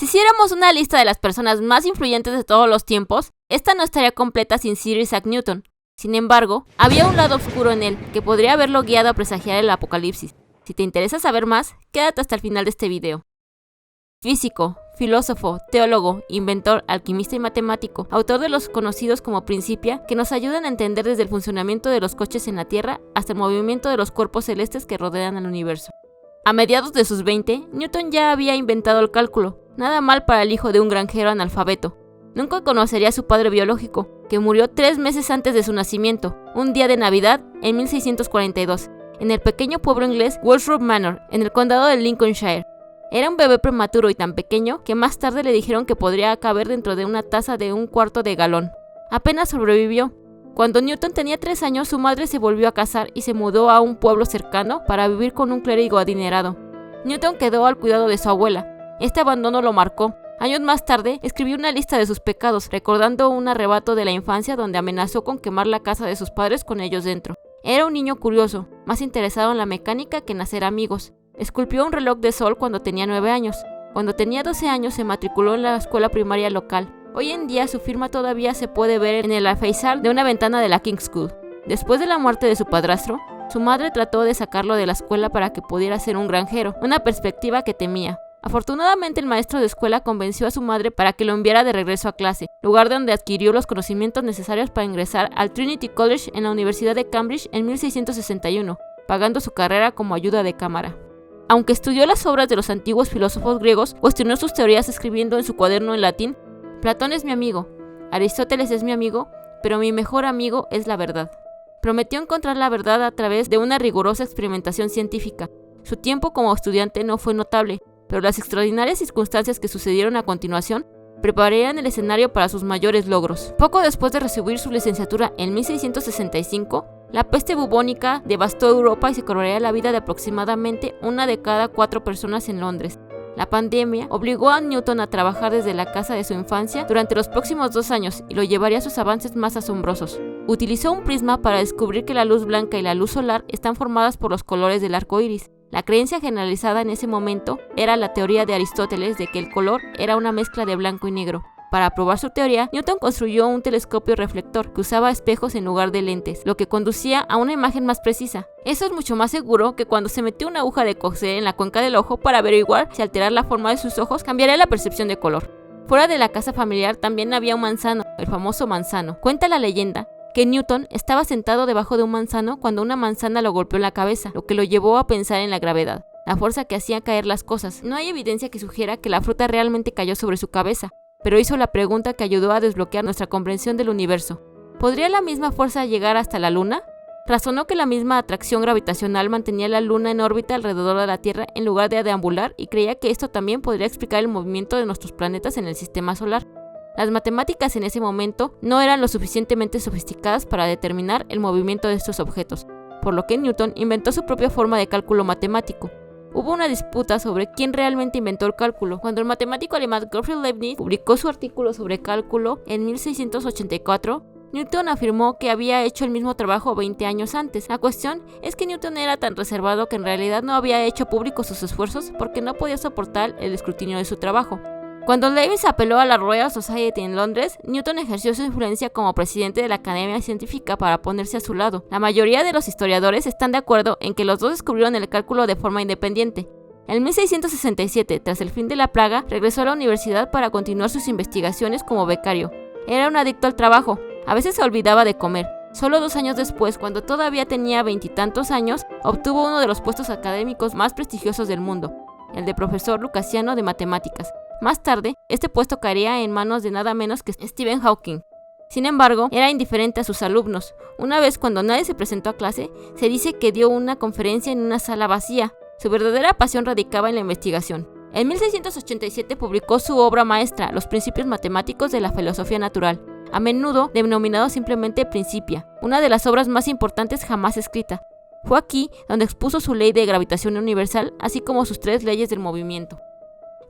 Si hiciéramos una lista de las personas más influyentes de todos los tiempos, esta no estaría completa sin Sir Isaac Newton. Sin embargo, había un lado oscuro en él que podría haberlo guiado a presagiar el apocalipsis. Si te interesa saber más, quédate hasta el final de este video. Físico, filósofo, teólogo, inventor, alquimista y matemático, autor de los conocidos como Principia, que nos ayudan a entender desde el funcionamiento de los coches en la Tierra hasta el movimiento de los cuerpos celestes que rodean al universo. A mediados de sus 20, Newton ya había inventado el cálculo, nada mal para el hijo de un granjero analfabeto. Nunca conocería a su padre biológico, que murió 3 meses antes de su nacimiento, un día de Navidad en 1642, en el pequeño pueblo inglés Woolsthorpe Manor, en el condado de Lincolnshire. Era un bebé prematuro y tan pequeño que más tarde le dijeron que podría caber dentro de una taza de 1/4 de galón. Apenas sobrevivió. Cuando Newton tenía 3 años, su madre se volvió a casar y se mudó a un pueblo cercano para vivir con un clérigo adinerado. Newton quedó al cuidado de su abuela. Este abandono lo marcó. Años más tarde, escribió una lista de sus pecados, recordando un arrebato de la infancia donde amenazó con quemar la casa de sus padres con ellos dentro. Era un niño curioso, más interesado en la mecánica que en hacer amigos. Esculpió un reloj de sol cuando tenía 9 años. Cuando tenía 12 años se matriculó en la escuela primaria local. Hoy en día su firma todavía se puede ver en el alféizar de una ventana de la King's School. Después de la muerte de su padrastro, su madre trató de sacarlo de la escuela para que pudiera ser un granjero, una perspectiva que temía. Afortunadamente el maestro de escuela convenció a su madre para que lo enviara de regreso a clase, lugar donde adquirió los conocimientos necesarios para ingresar al Trinity College en la Universidad de Cambridge en 1661, pagando su carrera como ayuda de cámara. Aunque estudió las obras de los antiguos filósofos griegos, cuestionó sus teorías escribiendo en su cuaderno en latín: Platón es mi amigo, Aristóteles es mi amigo, pero mi mejor amigo es la verdad. Prometió encontrar la verdad a través de una rigurosa experimentación científica. Su tiempo como estudiante no fue notable, pero las extraordinarias circunstancias que sucedieron a continuación prepararían el escenario para sus mayores logros. Poco después de recibir su licenciatura en 1665, la peste bubónica devastó Europa y se cobraría la vida de aproximadamente 1 de cada 4 personas en Londres. La pandemia obligó a Newton a trabajar desde la casa de su infancia durante los próximos 2 años y lo llevaría a sus avances más asombrosos. Utilizó un prisma para descubrir que la luz blanca y la luz solar están formadas por los colores del arco iris. La creencia generalizada en ese momento era la teoría de Aristóteles de que el color era una mezcla de blanco y negro. Para probar su teoría, Newton construyó un telescopio reflector que usaba espejos en lugar de lentes, lo que conducía a una imagen más precisa. Eso es mucho más seguro que cuando se metió una aguja de coser en la cuenca del ojo para averiguar si alterar la forma de sus ojos cambiaría la percepción de color. Fuera de la casa familiar también había un manzano, el famoso manzano. Cuenta la leyenda que Newton estaba sentado debajo de un manzano cuando una manzana lo golpeó en la cabeza, lo que lo llevó a pensar en la gravedad, la fuerza que hacía caer las cosas. No hay evidencia que sugiera que la fruta realmente cayó sobre su cabeza, pero hizo la pregunta que ayudó a desbloquear nuestra comprensión del universo. ¿Podría la misma fuerza llegar hasta la Luna? Razonó que la misma atracción gravitacional mantenía la Luna en órbita alrededor de la Tierra en lugar de deambular, y creía que esto también podría explicar el movimiento de nuestros planetas en el sistema solar. Las matemáticas en ese momento no eran lo suficientemente sofisticadas para determinar el movimiento de estos objetos, por lo que Newton inventó su propia forma de cálculo matemático. Hubo una disputa sobre quién realmente inventó el cálculo. Cuando el matemático alemán Gottfried Leibniz publicó su artículo sobre cálculo en 1684, Newton afirmó que había hecho el mismo trabajo 20 años antes. La cuestión es que Newton era tan reservado que en realidad no había hecho públicos sus esfuerzos porque no podía soportar el escrutinio de su trabajo. Cuando Leibniz apeló a la Royal Society en Londres, Newton ejerció su influencia como presidente de la Academia Científica para ponerse a su lado. La mayoría de los historiadores están de acuerdo en que los dos descubrieron el cálculo de forma independiente. En 1667, tras el fin de la plaga, regresó a la universidad para continuar sus investigaciones como becario. Era un adicto al trabajo, a veces se olvidaba de comer. Solo 2 años después, cuando todavía tenía 20 y tantos años, obtuvo uno de los puestos académicos más prestigiosos del mundo, el de profesor lucasiano de matemáticas. Más tarde, este puesto caería en manos de nada menos que Stephen Hawking. Sin embargo, era indiferente a sus alumnos. Una vez, cuando nadie se presentó a clase, se dice que dio una conferencia en una sala vacía. Su verdadera pasión radicaba en la investigación. En 1687 publicó su obra maestra, Los Principios Matemáticos de la Filosofía Natural, a menudo denominado simplemente Principia, una de las obras más importantes jamás escrita. Fue aquí donde expuso su ley de gravitación universal, así como sus 3 leyes del movimiento.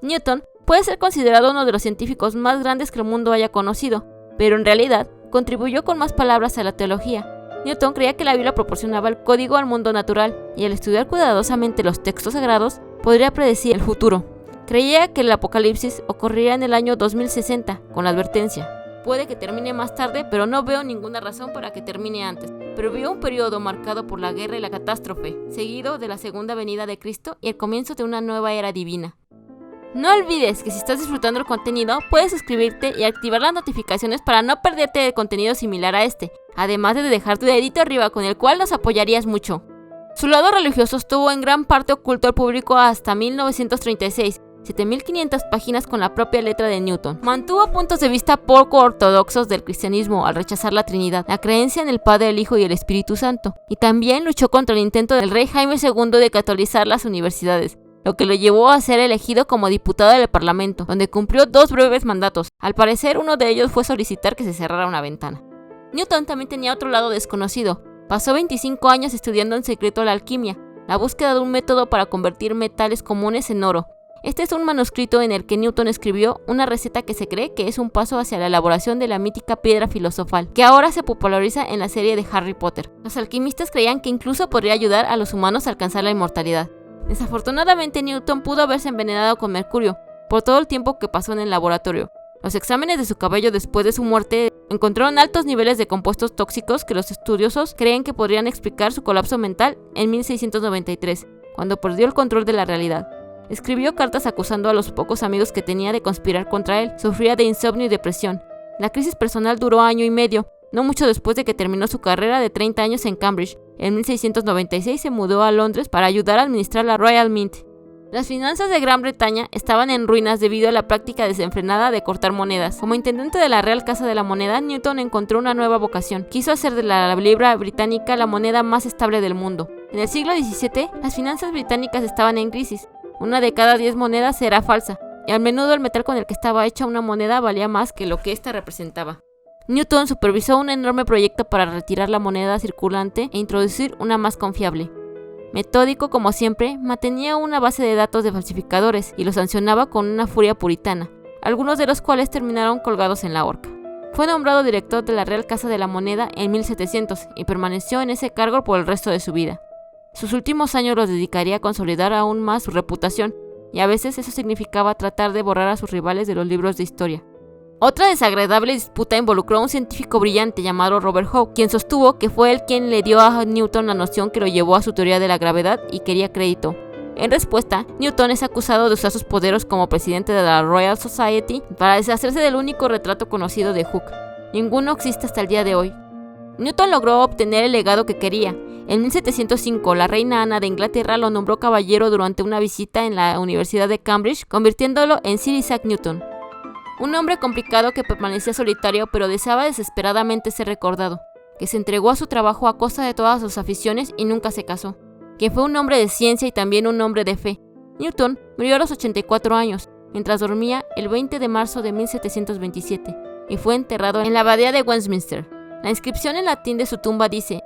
Newton puede ser considerado uno de los científicos más grandes que el mundo haya conocido, pero en realidad contribuyó con más palabras a la teología. Newton creía que la Biblia proporcionaba el código al mundo natural, y al estudiar cuidadosamente los textos sagrados, podría predecir el futuro. Creía que el apocalipsis ocurriría en el año 2060, con la advertencia: puede que termine más tarde, pero no veo ninguna razón para que termine antes. Previó un periodo marcado por la guerra y la catástrofe, seguido de la segunda venida de Cristo y el comienzo de una nueva era divina. No olvides que si estás disfrutando el contenido, puedes suscribirte y activar las notificaciones para no perderte de contenido similar a este, además de dejar tu dedito arriba, con el cual nos apoyarías mucho. Su lado religioso estuvo en gran parte oculto al público hasta 1936, 7.500 páginas con la propia letra de Newton. Mantuvo puntos de vista poco ortodoxos del cristianismo al rechazar la Trinidad, la creencia en el Padre, el Hijo y el Espíritu Santo, y también luchó contra el intento del rey Jaime II de catolizar las universidades, lo que lo llevó a ser elegido como diputado del Parlamento, donde cumplió 2 breves mandatos. Al parecer, uno de ellos fue solicitar que se cerrara una ventana. Newton también tenía otro lado desconocido. Pasó 25 años estudiando en secreto la alquimia, la búsqueda de un método para convertir metales comunes en oro. Este es un manuscrito en el que Newton escribió una receta que se cree que es un paso hacia la elaboración de la mítica piedra filosofal, que ahora se populariza en la serie de Harry Potter. Los alquimistas creían que incluso podría ayudar a los humanos a alcanzar la inmortalidad. Desafortunadamente, Newton pudo haberse envenenado con mercurio por todo el tiempo que pasó en el laboratorio. Los exámenes de su cabello después de su muerte encontraron altos niveles de compuestos tóxicos que los estudiosos creen que podrían explicar su colapso mental en 1693, cuando perdió el control de la realidad. Escribió cartas acusando a los pocos amigos que tenía de conspirar contra él. Sufría de insomnio y depresión. La crisis personal duró año y medio, no mucho después de que terminó su carrera de 30 años en Cambridge. En 1696 se mudó a Londres para ayudar a administrar la Royal Mint. Las finanzas de Gran Bretaña estaban en ruinas debido a la práctica desenfrenada de cortar monedas. Como intendente de la Real Casa de la Moneda, Newton encontró una nueva vocación. Quiso hacer de la libra británica la moneda más estable del mundo. En el siglo XVII, las finanzas británicas estaban en crisis. Una de cada 10 monedas era falsa, y a menudo el metal con el que estaba hecha una moneda valía más que lo que ésta representaba. Newton supervisó un enorme proyecto para retirar la moneda circulante e introducir una más confiable. Metódico como siempre, mantenía una base de datos de falsificadores y los sancionaba con una furia puritana, algunos de los cuales terminaron colgados en la horca. Fue nombrado director de la Real Casa de la Moneda en 1700 y permaneció en ese cargo por el resto de su vida. Sus últimos años los dedicaría a consolidar aún más su reputación, y a veces eso significaba tratar de borrar a sus rivales de los libros de historia. Otra desagradable disputa involucró a un científico brillante llamado Robert Hooke, quien sostuvo que fue él quien le dio a Newton la noción que lo llevó a su teoría de la gravedad y quería crédito. En respuesta, Newton es acusado de usar sus poderes como presidente de la Royal Society para deshacerse del único retrato conocido de Hooke. Ninguno existe hasta el día de hoy. Newton logró obtener el legado que quería. En 1705, la reina Ana de Inglaterra lo nombró caballero durante una visita en la Universidad de Cambridge, convirtiéndolo en Sir Isaac Newton. Un hombre complicado que permanecía solitario pero deseaba desesperadamente ser recordado, que se entregó a su trabajo a costa de todas sus aficiones y nunca se casó, que fue un hombre de ciencia y también un hombre de fe. Newton murió a los 84 años, mientras dormía el 20 de marzo de 1727, y fue enterrado en la abadía de Westminster. La inscripción en latín de su tumba dice: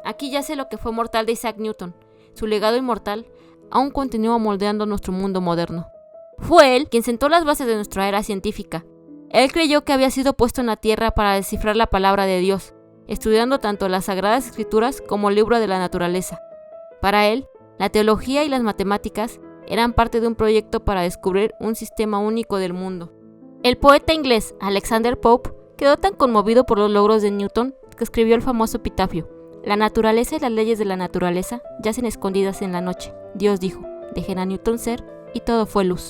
aquí yace lo que fue mortal de Isaac Newton. Su legado inmortal aún continúa moldeando nuestro mundo moderno. Fue él quien sentó las bases de nuestra era científica. Él creyó que había sido puesto en la tierra para descifrar la palabra de Dios, estudiando tanto las Sagradas Escrituras como el libro de la naturaleza. Para él, la teología y las matemáticas eran parte de un proyecto para descubrir un sistema único del mundo. El poeta inglés Alexander Pope quedó tan conmovido por los logros de Newton que escribió el famoso epitafio: la naturaleza y las leyes de la naturaleza yacen escondidas en la noche. Dios dijo: dejen a Newton ser, y todo fue luz.